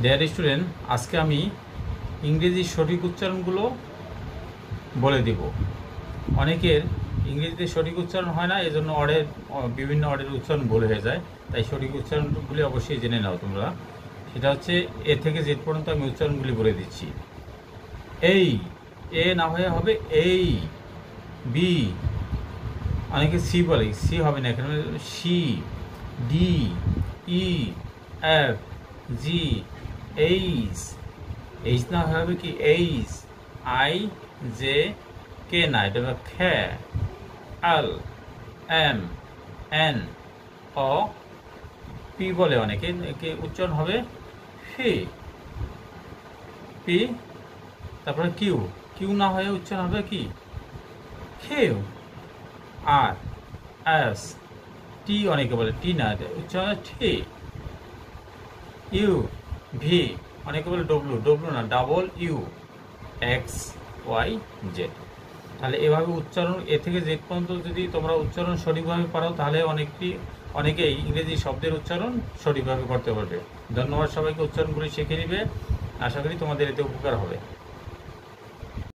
Dear student, আজকে আমি ইংরেজির সঠিক উচ্চারণগুলো বলে দিব। অনেকের ইংরেজিতে সঠিক উচ্চারণ হয় না, এজন্য বিভিন্ন অর্ডের উচ্চারণ ভুল হয়ে যায়। তাই সঠিক উচ্চারণগুলি অবশ্যই জেনে নাও তোমরা। সেটা হচ্ছে এ থেকে জেড পর্যন্ত আমি উচ্চারণগুলি বলে দিচ্ছি। এই, এ না হয়ে হবে এই। বি, অনেকে সি বলে, সি হবে না এখানে, সি। ডি, ই, এফ, জি, এইচ। এইচ না হবে কি এইচ। আই, জে, কে না, এটা হবে খে। এল, এম, এন, ও, পি বলে অনেকে, একে উচ্চারণ হবে ফি। পি, তারপরে কিউ। কিউ না হয়ে উচ্চারণ হবে কি কিউ। আর, এস, টি অনেকে বলে টি না, উচ্চারণ হবে টি। ইউ, ভি, অনেকে বলে ডব্লু, ডব্লু না, double U. X, Y, Z. তাহলে এভাবে উচ্চারণ এ থেকে জেড পর্যন্ত যদি তোমরা উচ্চারণ সঠিকভাবে পারো, তাহলে অনেকেই ইংরেজি শব্দের উচ্চারণ সঠিকভাবে করতে পারবে। ধন্যবাদ সবাইকে, উচ্চারণগুলি শিখে নিবে। আশা করি তোমাদের এতে উপকার হবে।